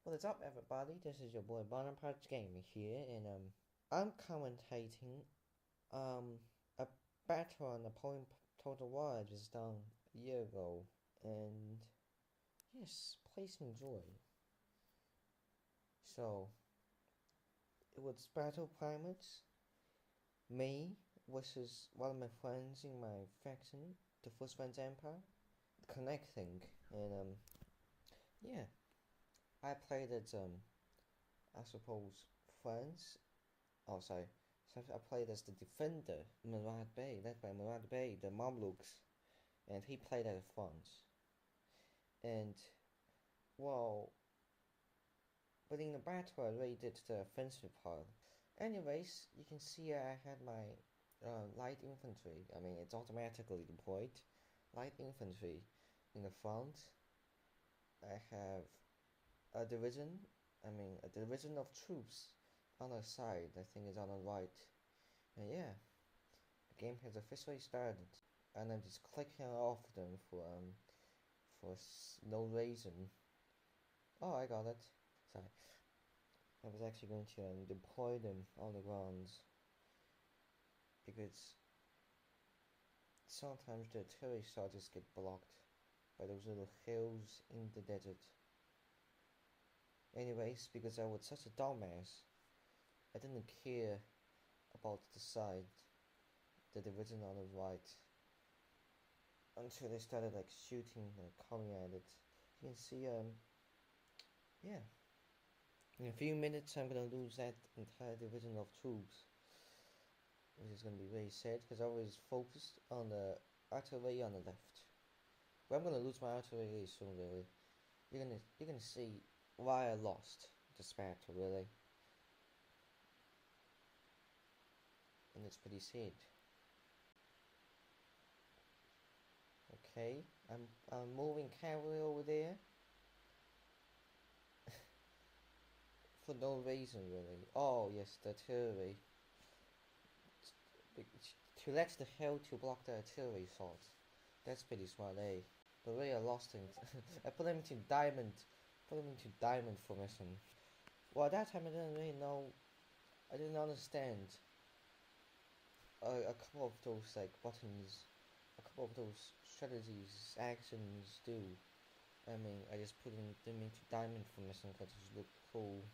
What's up, everybody? This is your boy Bonaparte Gaming here, and I'm commentating a battle on Napoleon Total War just done a year ago, and yes, please enjoy. So it was battle climates, me versus one of my friends in my faction, the First Friends Empire, Conecthink, and yeah, I played as I suppose friends. Oh, sorry. So I played as the defender, Murad Bey, led by Murad Bey, the Mamluks, and he played as France. And, well, but in the battle I really did the offensive part. Anyways, you can see I had my light infantry. I mean, it's automatically deployed. Light infantry in the front. I have a division, a division of troops on the side. I think it's on the right. And yeah, the game has officially started, and I'm just clicking off them for no reason. Oh, I got it. Sorry, I was actually going to deploy them on the grounds because sometimes the artillery charges get blocked by those little hills in the desert. Anyways, because I was such a dumbass, I didn't care about the side, the division on the right, until they started like shooting and coming at it. You can see, yeah, in a few minutes I'm gonna lose that entire division of troops, which is gonna be very sad because I was focused on the artillery on the left. But I'm gonna lose my artillery soon, really. You're gonna see why I lost this battle, really, and it's pretty sad. Okay, I'm moving cavalry over there for no reason, really. Oh yes, the artillery. To let the hill to block the artillery shots. That's pretty smart, eh? But really I lost him. I put him into diamond formation. Well, at that time I didn't really know. I didn't understand a couple of those like buttons, a couple of those strategies, actions do. I mean, I just put them into diamond formation because it looked cool.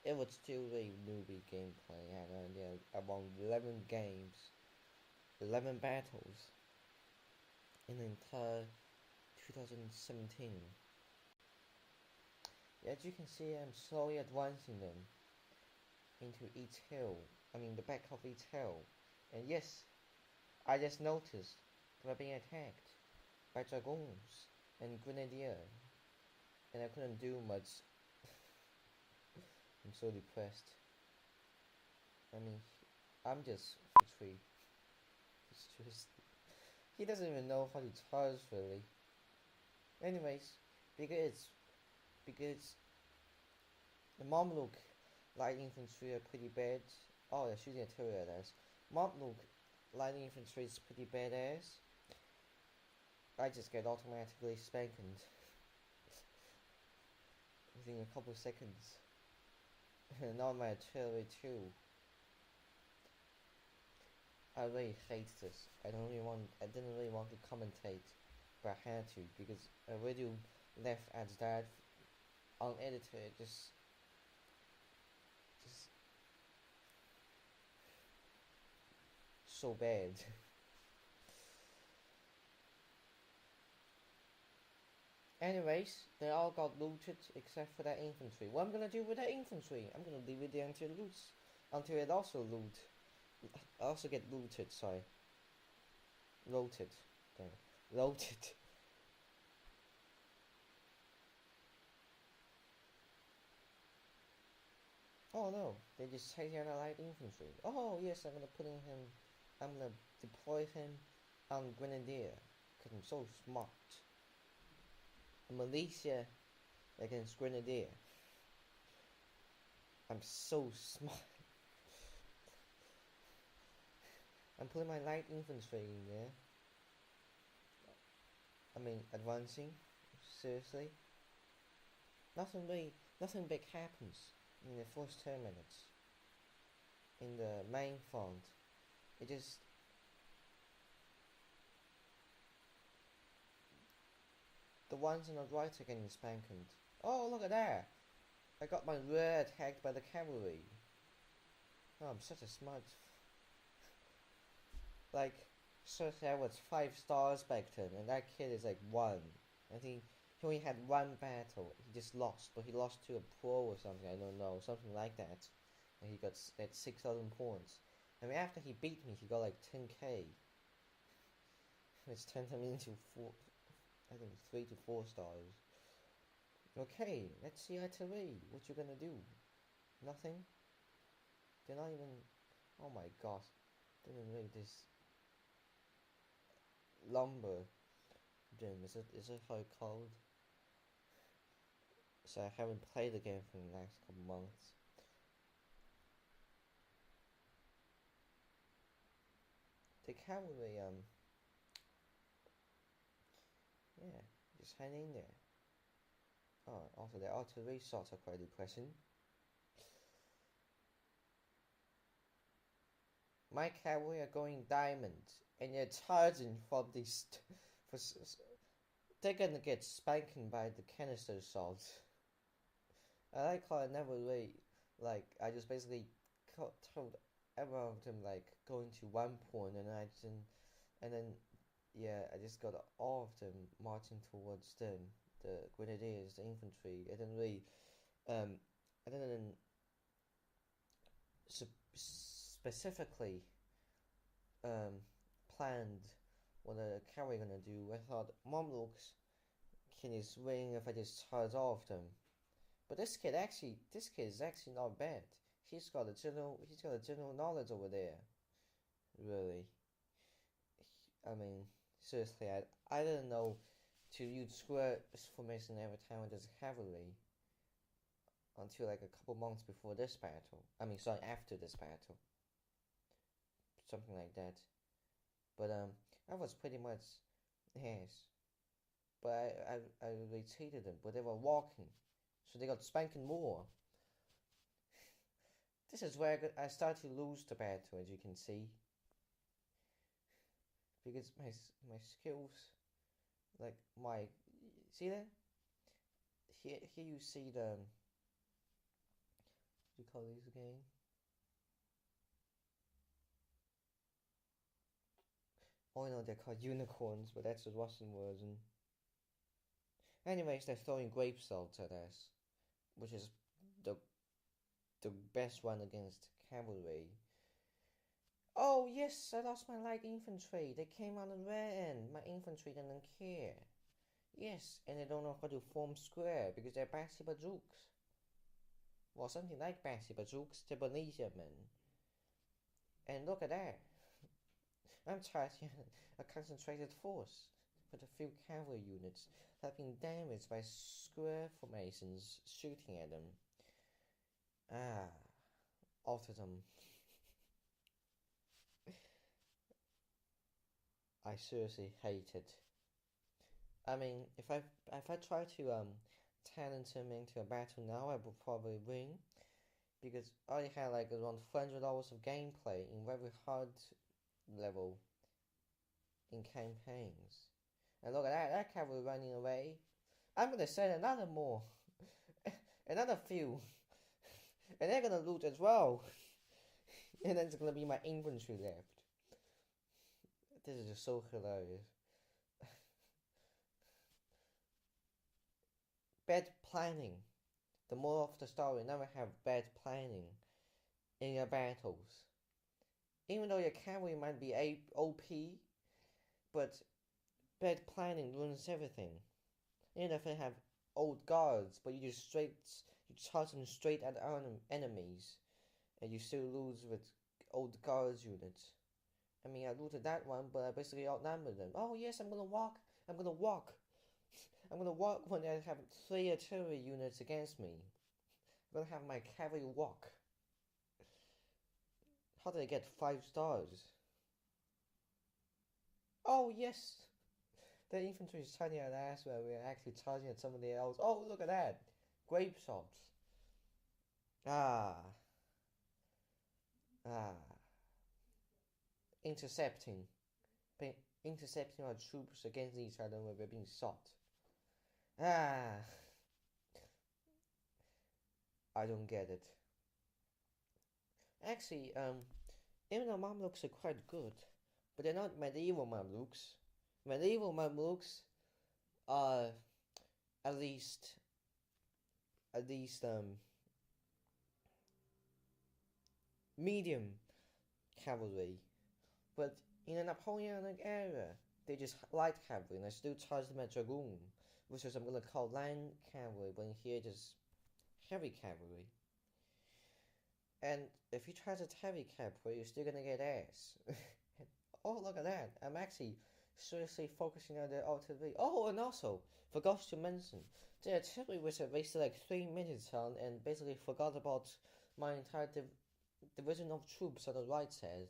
It was still a newbie gameplay. I had no idea. I won 11 games, 11 battles in the entire 2017. As you can see, I'm slowly advancing them into each hill. The back of each hill. And yes, I just noticed they were being attacked by dragoons and grenadier, and I couldn't do much. I'm so depressed. I'm just free. It's just he doesn't even know how to charge really. Anyways, because the Mamluk light infantry are pretty bad. Oh, they're shooting artillery at us. Mamluk light infantry is pretty badass. I just get automatically spanked within a couple of seconds. Not my artillery too. I really hate this. I didn't really want to commentate, but I had to because a video left as that unedited just so bad. Anyways, they all got looted except for that infantry. What I'm gonna do with that infantry? I'm gonna leave it there until it also loot. Also get looted. Sorry, loaded. Damn, loaded. Oh no, they just take out a light infantry. Oh yes, I'm gonna deploy him on Grenadier, cause I'm so smart. Militia against Grenadier. I'm so smart. I'm putting my light infantry in there. Advancing. Seriously. nothing big happens in the first 10 minutes in the main front. It just the ones on the right are getting spanked. Oh, look at that! I got my rear attacked by the cavalry. Oh, I'm such a smart. Like, seriously, I was 5 stars back then, and that kid is like 1. I think he only had 1 battle. He just lost, but he lost to a pro or something. I don't know, something like that. And he got 6,000 points. I mean, after he beat me, he got like 10k. Which turned him into 4, I think 3 to 4 stars. Okay, let's see artillery. What you gonna do? Nothing? They're not even. Oh my god. Didn't read this. Lumber. Gym, is it how it's called? So I haven't played the game for the last couple months. The cavalry, yeah, just hang in there. Oh, also the artillery shots are quite depressing. My cavalry are going diamond, and they're charging from this. They're gonna get spanked by the canister shot. I like how I never really, like, I just basically told every of them like going to 1 point, and then yeah, I just got all of them marching towards them, the grenadiers, the infantry. I didn't really, I didn't specifically planned what the cavalry gonna do. I thought Mamluks can just swing if I just charge all of them. But this kid is actually not bad. He's got a general knowledge over there. Really. I mean, seriously, I didn't know to use square formation every time with this cavalry until like a couple months before this battle. I mean, sorry, after this battle. Something like that. But I was pretty much yes. But I retreated them, but they were walking, so they got spanking more. This is where I start to lose the battle, as you can see, because my skills, like my, see that? Here you see the, what do you call these again? Oh no, they're called unicorns, but that's the Russian version. Anyways, they're throwing grape salts at us, which is the best one against cavalry. Oh yes, I lost my light infantry. They came on the rear end. My infantry didn't care. Yes, and they don't know how to form square because they're Bassi Bazooks. Well, something like Bassi Bazooks, the Belize men. And look at that. I'm charging a concentrated force with a few cavalry units that have been damaged by square formations shooting at them. Ah, autism. I seriously hate it. I mean, if I try to talent him into a battle now, I would probably win, because I had like around 400 hours of gameplay in very hard level in campaigns. And look at that cavalry running away. I'm gonna send another more, another few, and they're gonna loot as well. And then it's gonna be my infantry left. This is just so hilarious. Bad planning. The moral of the story: never have bad planning in your battles. Even though your cavalry might be OP, but bad planning ruins everything. Even if they have old guards, but you charge them straight at enemies, and you still lose with old guards units. I mean, I looted that one, but I basically outnumbered them. Oh yes, I'm gonna walk. I'm gonna walk when I have 3 artillery units against me. I'm gonna have my cavalry walk. How did I get 5 stars? Oh yes! The infantry is charging at us where we're actually charging at somebody else. Oh, look at that! grape shots. Ah, ah, intercepting, intercepting our troops against each other when we're being shot. Ah, I don't get it. Actually, even though Mamluks are quite good, but they're not medieval Mamluks. Medieval Mamluks are at least medium cavalry, but in the Napoleonic era, they just light cavalry, and I still charge them at dragoon, which is I'm gonna call land cavalry, but in here just heavy cavalry. And if you charge at heavy cavalry, you're still gonna get ass. Oh, look at that! I'm actually seriously focusing on the artillery. Oh, and also forgot to mention the artillery which I wasted like 3 minutes on, and basically forgot about my entire division of troops on the right side.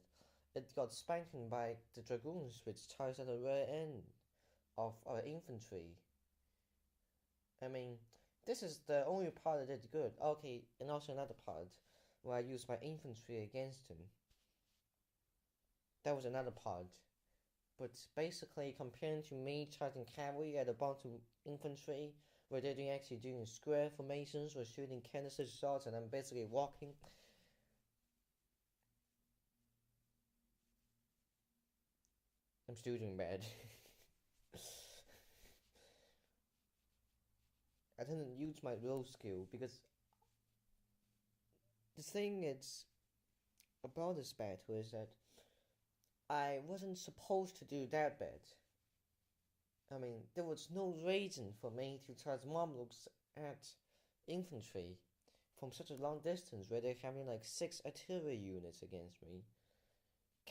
It got spanking by the dragoons, which charged at the rear end of our infantry. I mean, this is the only part I did good. Okay, and also another part where I used my infantry against him. That was another part. But basically, comparing to me charging cavalry at the bottom infantry, where they're actually doing square formations or shooting canister shots, and I'm basically walking. I'm still doing bad. I didn't use my real skill because the thing is about this battle is that I wasn't supposed to do that bad. I mean, there was no reason for me to charge Mamluks at infantry from such a long distance where they're having like 6 artillery units against me.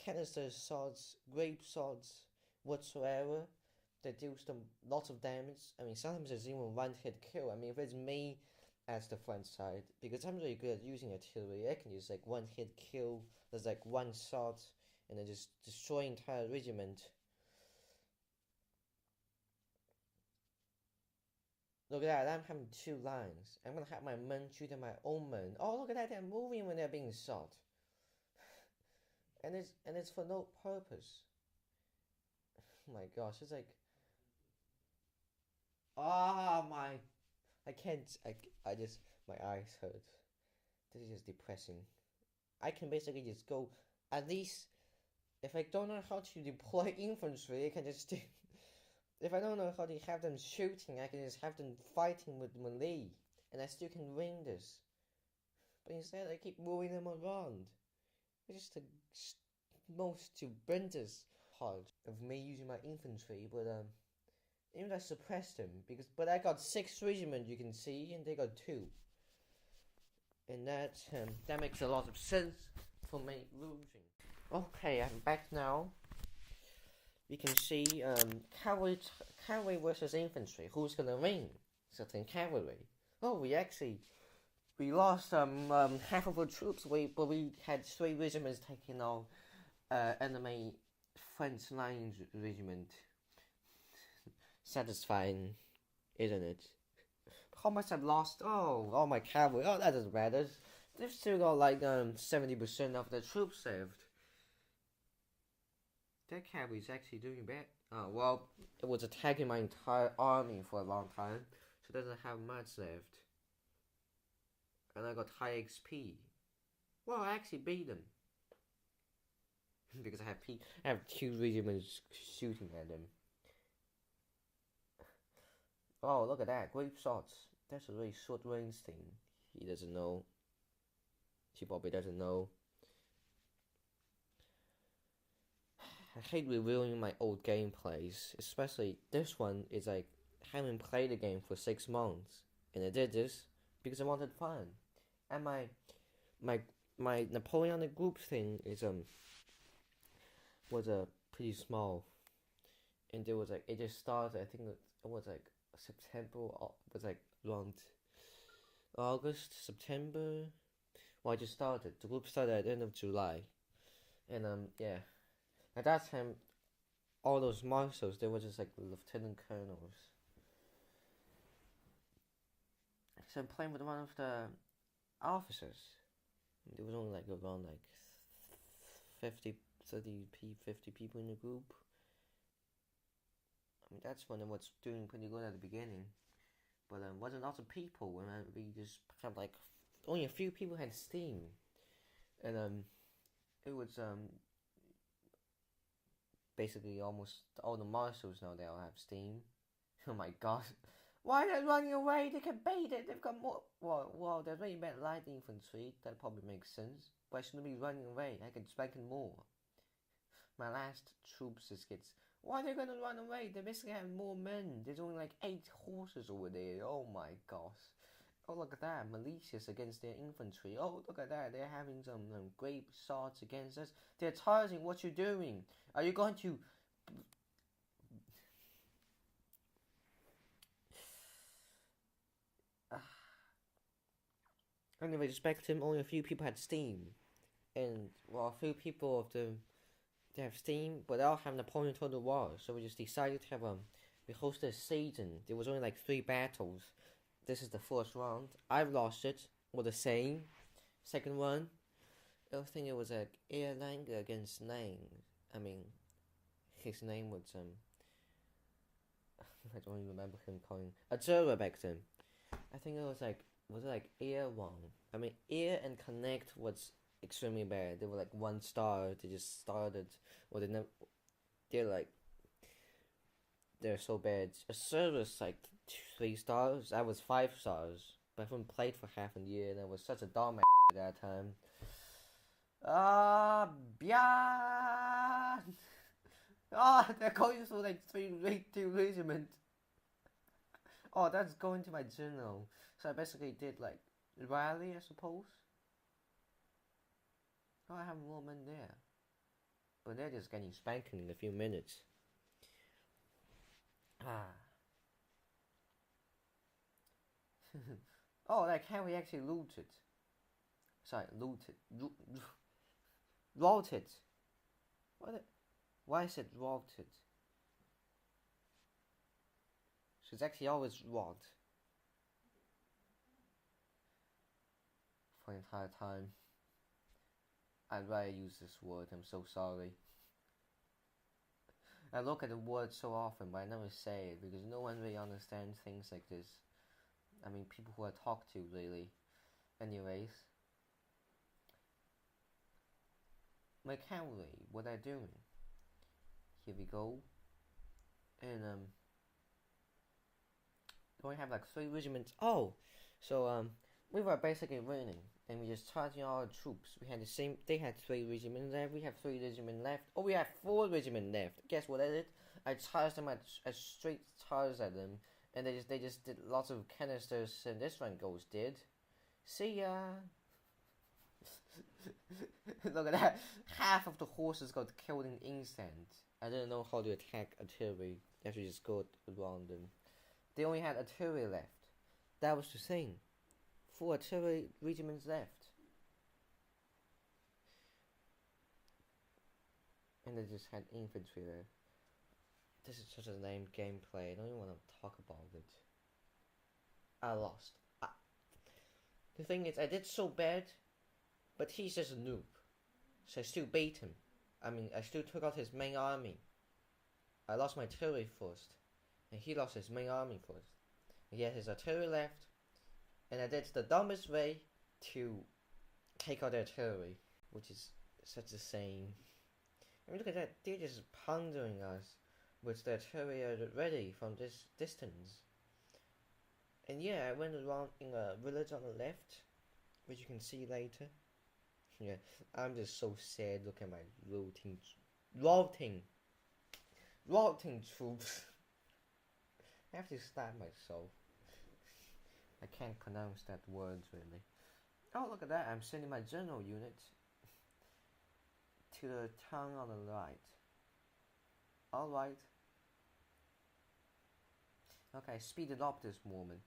Canister shots, grape shots, whatsoever, that deals them lots of damage. I mean, sometimes it's even one hit kill. I mean, if it's me as the front side, because I'm really good at using artillery, I can use like one hit kill, there's like one shot, and then just destroy entire regiment. Look at that, I'm having 2 lines. I'm gonna have my men shooting my own men. Oh, look at that, they're moving when they're being shot. And it's for no purpose. Oh my gosh, it's like, I can't, I just, my eyes hurt. This is just depressing. I can basically just go, at least, if I don't know how to deploy infantry, I can just do, if I don't know how to have them shooting, I can just have them fighting with melee, and I still can win this. But instead, I keep moving them around. It's just the most stupendous part of me using my infantry, but even I suppressed them but I got 6 regiment, you can see, and they got 2, and that makes a lot of sense for me losing. Okay, I'm back now. You can see cavalry versus infantry. Who's gonna win? Certain cavalry. Oh, we lost half of our troops. But we had 3 regiments taking on enemy French line regiment. Satisfying, isn't it? How much I've lost? Oh, my cavalry. Oh, that doesn't matter. They've still got like 70% of their troops saved. That cavalry is actually doing bad. Oh, well, it was attacking my entire army for a long time, so it doesn't have much left. And I got high XP. Well, I actually beat them. Because I have 2 regiments shooting at them. Oh, look at that, grape shots. That's a really short range thing. He doesn't know. She probably doesn't know. I hate reviewing my old gameplays, especially this one is like, I haven't played the game for 6 months, and I did this because I wanted fun. And my Napoleonic group thing is was pretty small, and there was like, it just started, I think it was like September, it was like around August, September. Well, I just started. The group started at the end of July, and yeah, at that time, all those marshals, they were just like lieutenant colonels. So I'm playing with one of the officers. There was only like around like 50 people in the group. I mean, that's when I was doing pretty good at the beginning. But wasn't lots of people, and we just had like only a few people had Steam, and it was basically almost all the marshals now they all have Steam. Oh my god, why are they running away? They can bait it. They've got more. Well, they're really bad light infantry. That probably makes sense. But I shouldn't be running away. I can spank more. My last troops just gets. Why are they gonna run away? They basically have more men. There's only like 8 horses over there. Oh my gosh. Oh, look at that. Militias against their infantry. Oh, look at that. They're having some great swords against us. They're charging. What you doing? Are you going to... Anyway, respect him. Only a few people had Steam. And, well, a few people of them... They have Steam, but they all have Napoleon Total War, so we just decided to have we hosted a season. There was only like 3 battles. This is the first round. I've lost it, or the same. Second one, I think it was like Erlanger against Lang. I mean, his name was I don't even remember him calling Azura back then. I think it was it Air 1? I mean, Air and Connect was extremely bad. They were like 1 star. They just started, or they never. They're so bad. A service like 3 stars. I was 5 stars, but I haven't played for half a year, and I was such a dumb at that time. Yeah. They're going through like 2 regiment. Oh, that's going to my general. So I basically did like rally, I suppose. Oh, I have more men there. But they're just getting spanking in a few minutes. Oh, like how we actually looted. Sorry, looted. Routed. Why is it routed? So it's actually always rout. For the entire time. I'd rather use this word, I'm so sorry. I look at the word so often, but I never say it because no one really understands things like this. I mean, people who I talk to, really. Anyways. My cavalry, what are doing? Here we go. And, we have like 3 regiments. Oh! So, we were basically winning. And we just charging all our troops. We had the same. They had 3 regiments left. We have 3 regiments left. Oh, we have 4 regiments left. Guess what I did? I charged them. I straight charged at them, and they just did lots of canisters. And this one goes dead. See ya. Look at that. Half of the horses got killed in instant. I didn't know how to attack artillery. You have to just go around them. They only had artillery left. That was the thing. 4 artillery regiments left. And they just had infantry there. This is such a lame gameplay. I don't even want to talk about it. I lost. The thing is, I did so bad, but he's just a noob. So I still beat him. I mean, I still took out his main army. I lost my artillery first. And he lost his main army first. And he had his artillery left. And I did the dumbest way to take out the artillery, which is such a saying. I mean, look at that, they're just pondering us with the artillery ready from this distance. And yeah, I went around in a village on the left, which you can see later. Yeah, I'm just so sad. Look at my routing troops. I have to slap myself. I can't pronounce that word really. Oh, look at that. I'm sending my general unit to the town on the right. Alright. Okay, speed it up this moment.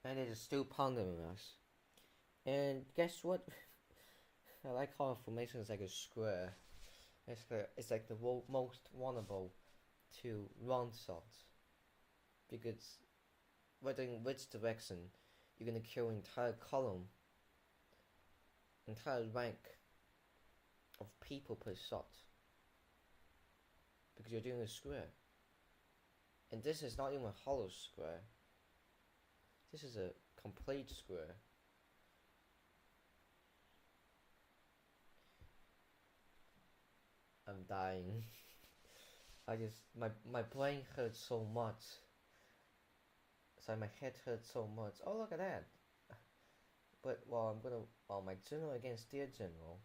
And they're just still pondering us. And guess what? I like how formation is like a square. It's like the most vulnerable to round shots, because whether in which direction you're gonna kill entire column, entire rank of people per shot, because you're doing a square. And this is not even a hollow square. This is a complete square. I'm dying. my brain hurts so much. Sorry, my head hurts so much. Oh, look at that. But, my general against their general.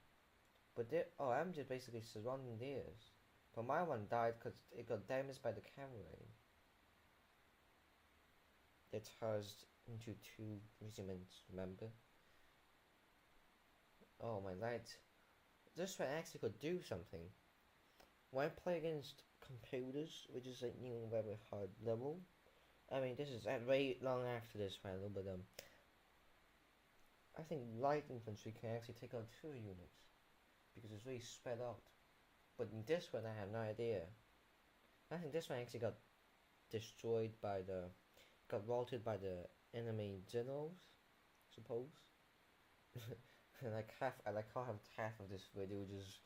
But I'm just basically surrounding theirs. But my one died because it got damaged by the cavalry. They charged into 2 regiments, remember? Oh, my light. This one actually could do something. When I play against computers, which is a new very hard level, I mean, this is way long after this battle, but I think light infantry can actually take out 2 units, because it's really spread out. But in this one, I have no idea. I think this one actually got destroyed by got routed by the enemy generals, suppose. And I can't have half of this video, just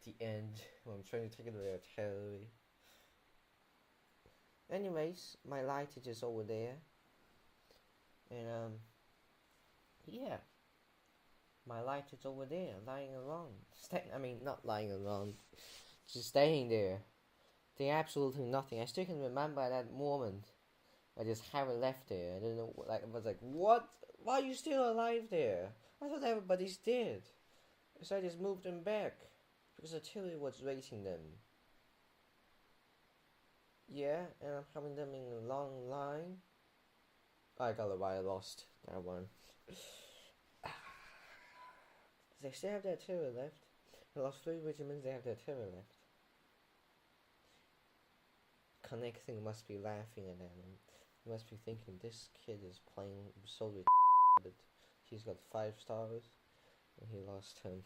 the end when I'm trying to take it to their artillery. Anyways, my lightage is over there, and yeah, my lightage over there, lying around. Not lying around, just staying there, doing absolutely nothing. I still can remember that moment. I just have it left there. I didn't know, I was like, what? Why are you still alive there? I thought everybody's dead. So I just moved them back, because artillery was rating them. Yeah, and I'm having them in a long line. I got it right, I lost that one. They still have their artillery left. I lost 3 regiments, they have their artillery left. Conecthink must be laughing at them. He must be thinking, this kid is playing so retarded. He's got 5 stars, and he lost him.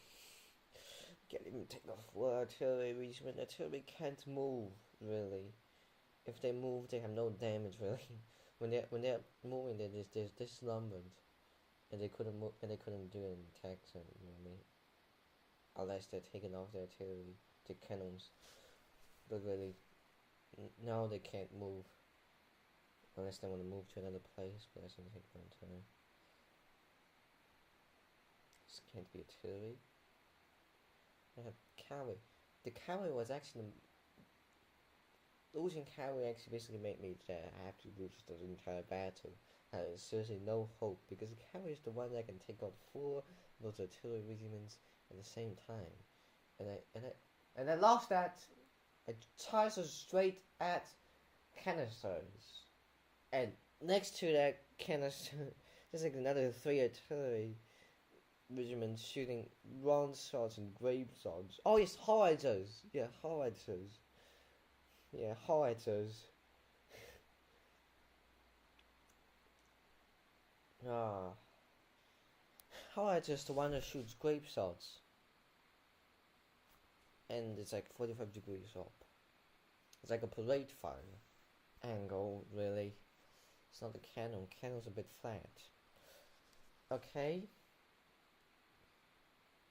Get him take off artillery regiment. Artillery can't move, really. If they move, they have no damage, really. When they're moving, they're dismembered, and they couldn't move, and they couldn't do an attack. So, you know what I mean? Unless they're taking off their artillery, the cannons. But really, now they can't move, unless they want to move to another place. But that's gonna take a long time. This can't be artillery. I have cavalry. The cavalry was actually losing cavalry actually basically made me I have to lose the entire battle. There's seriously no hope, because the cavalry is the one that can take out 4 of those artillery regiments at the same time. And I lost that. I charged straight at canisters, and next to that canister, there's like another 3 artillery regiments shooting round shots and grape shots. Oh yes, howitzers. Yeah, howitzers. Yeah, howitzers. Howitzers, the one that shoots grape shots, and it's like 45 degrees up. It's like a parade fire angle, really. It's not the cannon. Cannon's a bit flat. Okay.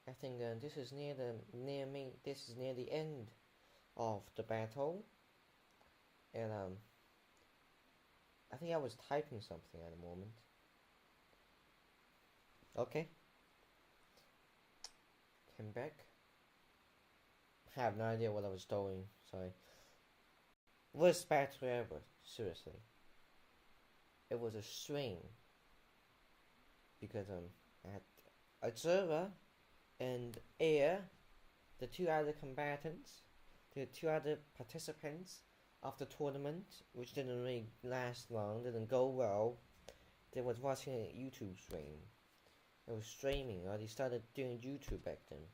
I think this is near the end of the battle, and I think I was typing something at the moment. Okay. Came back. I have no idea what I was doing. Sorry. Worst battle ever. Seriously. It was a swing, because I had observer and air, the 2 other combatants, the 2 other participants of the tournament, which didn't really last long, didn't go well. They was watching a YouTube stream. It was streaming. I already started doing YouTube back then.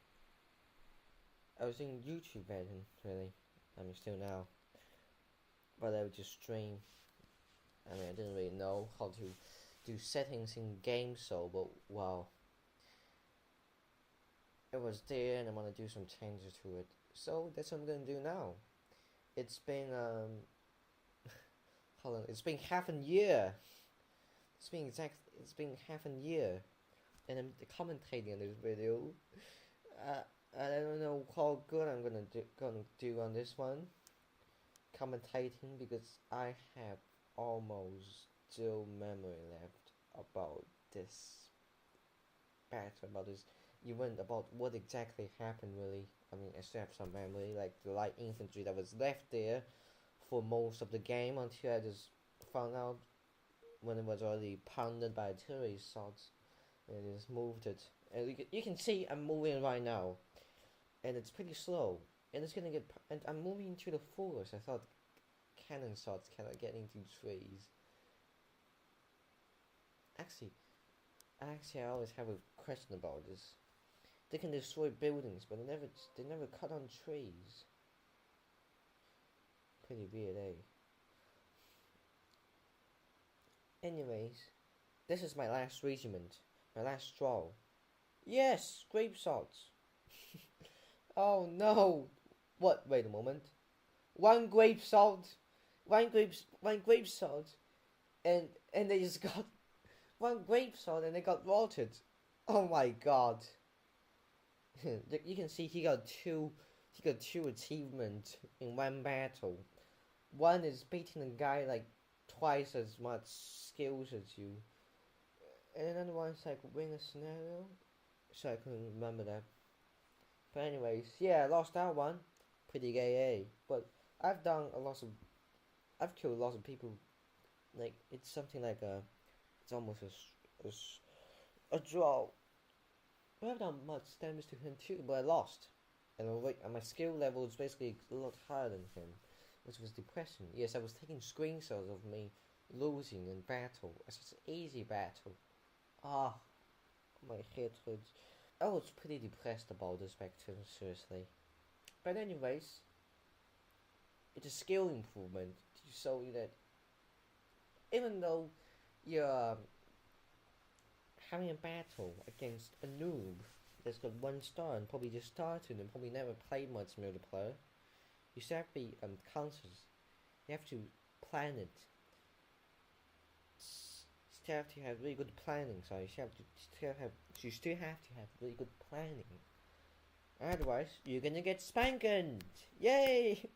I was doing YouTube back then, really. I mean, still now. But I would just stream. I mean, I didn't really know how to do settings in games, so, but wow. It was there, and I want to do some changes to it. So that's what I'm going to do now. It's been hold on, it's been half a year. It's been half a year, and I'm commentating on this video. I don't know how good I'm gonna do on this one, commentating, because I have almost zero memory left about this battle, about this event, about what exactly happened really. I mean, I still have some memory, like the light infantry that was left there for most of the game until I just found out when it was already pounded by artillery shots, and I just moved it. And you can see I'm moving right now, and it's pretty slow, and it's gonna get. And I'm moving to the forest. I thought cannon shots cannot get into trees. Actually, I always have a question about this. They can destroy buildings, but they never cut on trees. Pretty weird, eh? Anyways, this is my last regiment, my last straw. Yes, grape shots. Oh no! What? Wait a moment. One grape salt, one grape salt, and they just got one grape salt and they got rotted. Oh my god! You can see he got two achievements in one battle. One is beating a guy like twice as much skills as you, and another one's like win a scenario. So I couldn't remember that. But anyways, yeah, I lost that one. Pretty gay, eh? But I've killed lots of people. Like it's something like it's almost a draw. I have done much damage to him too, but I lost, and my skill level is basically a lot higher than him, which was depressing. Yes, I was taking screenshots of me losing in battle. It's just an easy battle. Ah, my head hurts. I was pretty depressed about this battle, seriously. But anyways, it's a skill improvement to show you that even though you're having a battle against a noob that's got 1 star and probably just started and probably never played much multiplayer, you still have to be conscious. You have to plan it. You still have to have really good planning. So you still have to have really good planning. Otherwise, you're gonna get spanked. Yay!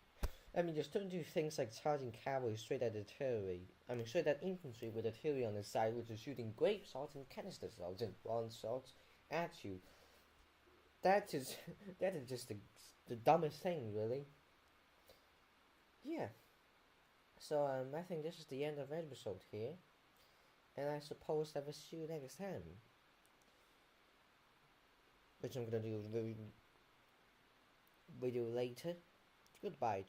I mean, just don't do things like charging cavalry straight at artillery. I mean, straight at infantry with artillery on the side, which is shooting grape shots and canister shots and round shots at you. That is just the dumbest thing, really. Yeah. So I think this is the end of the episode here, and I suppose I will see you next time, which I'm gonna do a video later. Goodbye.